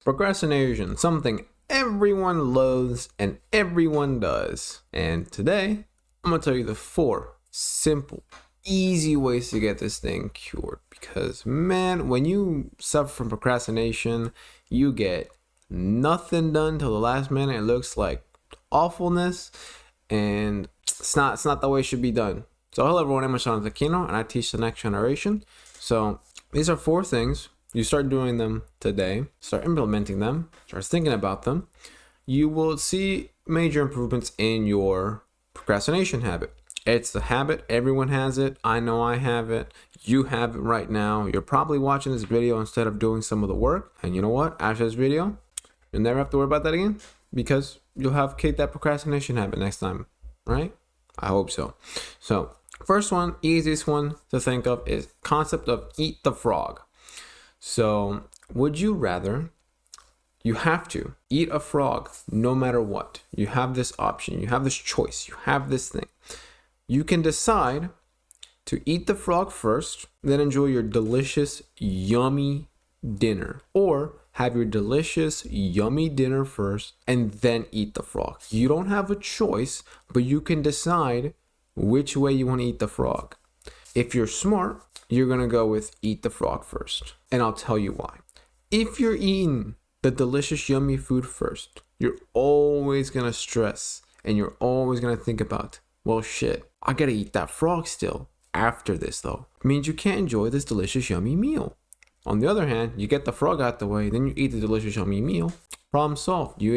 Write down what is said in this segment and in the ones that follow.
Procrastination, something everyone loathes and everyone does. And today, I'm gonna tell you the 4 simple, easy ways to get this thing cured. Because man, when you suffer from procrastination, you get nothing done till the last minute. It looks like awfulness, and it's not the way it should be done. So hello everyone, I'm Sean Aquino, and I teach the next generation. So these are 4 things. You start doing them today, start implementing them, start thinking about them, you will see major improvements in your procrastination habit. It's the habit, everyone has it. I know I have it. You have it right now. You're probably watching this video instead of doing some of the work. And you know what? After this video, you'll never have to worry about that again because you'll have kicked that procrastination habit next time, right? I hope so. So first one, easiest one to think of is concept of eat the frog. So would you rather, you have to eat a frog no matter what. You have this option, you have this choice, you have this thing. You can decide to eat the frog first, then enjoy your delicious, yummy dinner. Or have your delicious, yummy dinner first and then eat the frog. You don't have a choice, but you can decide which way you want to eat the frog. If you're smart, you're going to go with eat the frog first. And I'll tell you why. If you're eating the delicious, yummy food first, you're always going to stress and you're always going to think about, well, shit, I got to eat that frog still. After this, though, it means you can't enjoy this delicious, yummy meal. On the other hand, you get the frog out the way, then you eat the delicious, yummy meal. Problem solved. You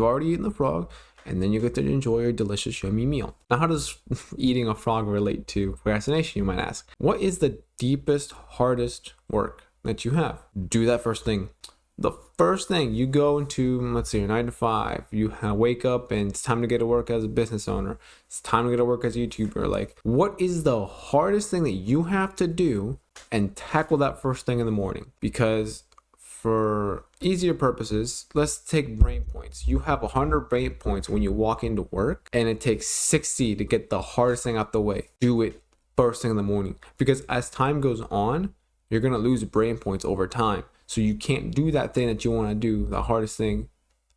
already eaten the frog, and then you get to enjoy your delicious, yummy meal. Now, how does eating a frog relate to procrastination, you might ask? What is the deepest, hardest work that you have? Do that first thing. The first thing you go into, let's say, your 9 to 5, you wake up and it's time to get to work as a business owner. It's time to get to work as a YouTuber. Like, what is the hardest thing that you have to do and tackle that first thing in the morning? Because for easier purposes, let's take brain points. You have 100 brain points when you walk into work, and it takes 60 to get the hardest thing out the way. Do it first thing in the morning, because as time goes on, you're going to lose brain points over time. So you can't do that thing that you want to do, the hardest thing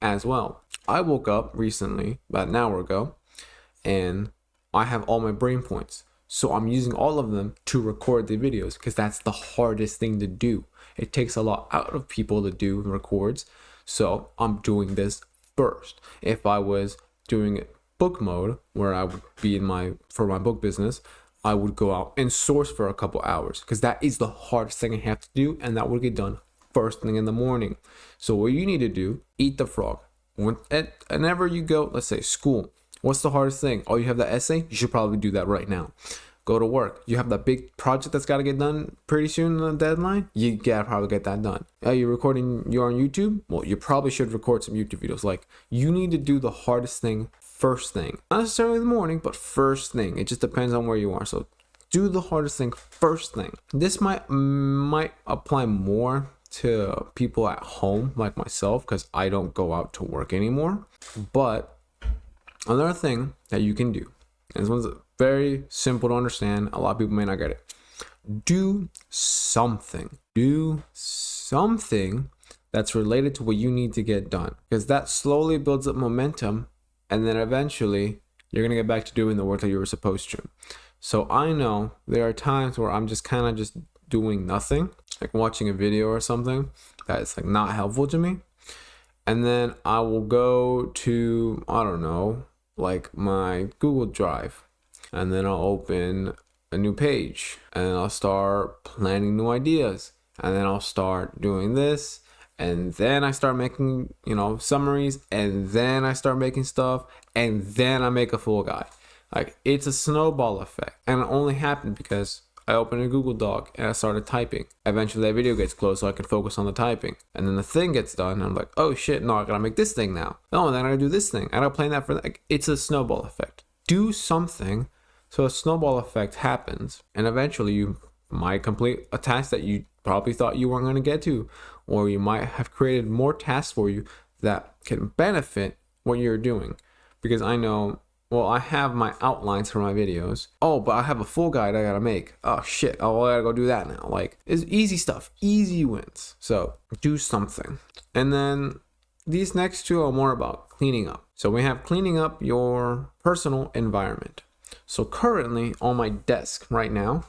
as well. I woke up recently, about an hour ago, and I have all my brain points. So I'm using all of them to record the videos because that's the hardest thing to do. It takes a lot out of people to do records. So I'm doing this first. If I was doing it book mode, where I would be for my book business, I would go out and source for a couple hours because that is the hardest thing I have to do, and that would get done first thing in the morning. So what you need to do, eat the frog. Whenever you go, let's say school, what's the hardest thing? Oh, you have the essay? You should probably do that right now. Go to work. You have that big project that's got to get done pretty soon, the deadline. You gotta probably get that done. You're on YouTube? Well, you probably should record some YouTube videos. Like, you need to do the hardest thing first thing. Not necessarily in the morning, but first thing. It just depends on where you are. So do the hardest thing first thing. This might apply more to people at home like myself because I don't go out to work anymore. But another thing that you can do, and this one's very simple to understand, a lot of people may not get it. Do something that's related to what you need to get done, because that slowly builds up momentum, and then eventually you're gonna get back to doing the work that you were supposed to. So I know there are times where I'm just kind of just doing nothing, like watching a video or something that's like not helpful to me, and then I will go to, I don't know, like my Google Drive, and then I'll open a new page and I'll start planning new ideas, and then I'll start doing this, and then I start making, summaries, and then I start making stuff, and then I make a full guide. Like, it's a snowball effect, and it only happened because I opened a Google Doc and I started typing. Eventually that video gets closed so I can focus on the typing. And then the thing gets done and I'm like, oh shit, no, I gotta make this thing now. Oh, and then I gotta do this thing. I gotta plan that for that. It's a snowball effect. Do something so a snowball effect happens, and eventually you might complete a task that you probably thought you weren't gonna get to, or you might have created more tasks for you that can benefit what you're doing. Because I know well, I have my outlines for my videos. Oh, but I have a full guide I gotta make. Oh shit, oh, I gotta go do that now. Like, it's easy stuff, easy wins. So do something. And then these next two are more about cleaning up. So we have cleaning up your personal environment. So currently on my desk right now,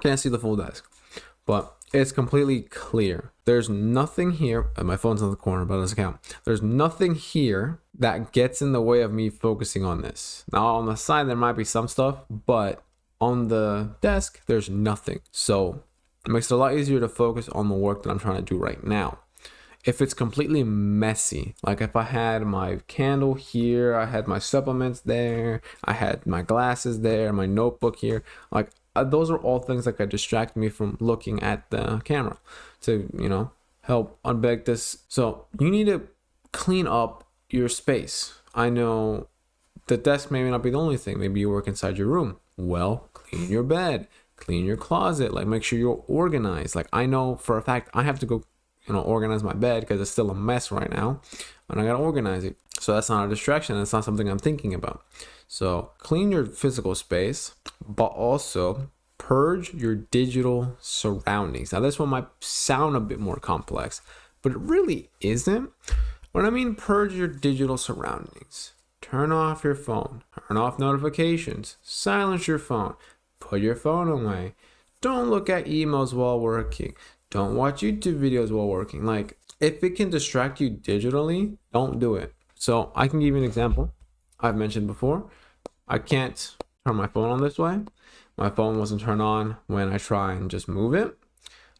can't see the full desk, but it's completely clear. There's nothing here, and my phone's in the corner, but it doesn't count. There's nothing here that gets in the way of me focusing on this. Now on the side, there might be some stuff, but on the desk, there's nothing. So it makes it a lot easier to focus on the work that I'm trying to do right now. If it's completely messy, like if I had my candle here, I had my supplements there, I had my glasses there, my notebook here, like those are all things that could distract me from looking at the camera to, help unbeg this. So you need to clean up your space. I know the desk may not be the only thing. Maybe you work inside your room. Well, clean your bed, clean your closet, like make sure you're organized. Like I know for a fact I have to go organize my bed because it's still a mess right now and I gotta organize it. So that's not a distraction. That's not something I'm thinking about. So clean your physical space, but also purge your digital surroundings. Now this one might sound a bit more complex, but it really isn't. When I mean purge your digital surroundings, turn off your phone, turn off notifications, silence your phone, put your phone away. Don't look at emails while working. Don't watch YouTube videos while working. Like, if it can distract you digitally, don't do it. So I can give you an example. I've mentioned before, I can't turn my phone on this way. My phone wasn't turned on when I try and just move it.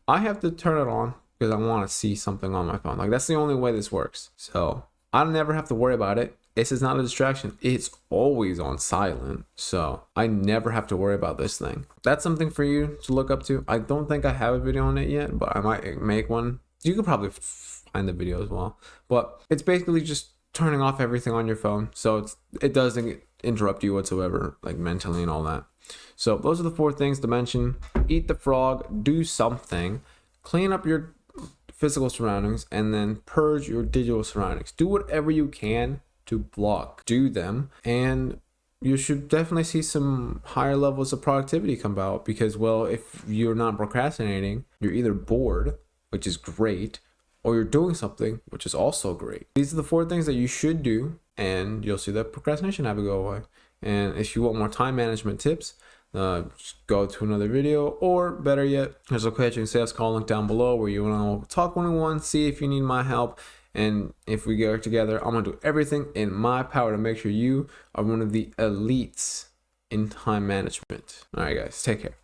I have to turn it on because I want to see something on my phone. Like, that's the only way this works. So I never have to worry about it. This is not a distraction. It's always on silent. So I never have to worry about this thing. That's something for you to look up to. I don't think I have a video on it yet, but I might make one. You could probably find the video as well. But it's basically just turning off everything on your phone. So it doesn't interrupt you whatsoever, like mentally and all that. So those are the 4 things to mention. Eat the frog, do something, clean up your physical surroundings, and then purge your digital surroundings. Do whatever you can to block, do them, and you should definitely see some higher levels of productivity come out because, well, if you're not procrastinating, you're either bored, which is great, or you're doing something, which is also great. These are the 4 things that you should do, and you'll see that procrastination habit go away. And if you want more time management tips, just go to another video, or better yet, there's a coaching sales call link down below where you want to talk one-on-one, see if you need my help. And if we get together, I'm going to do everything in my power to make sure you are one of the elites in time management. All right, guys, take care.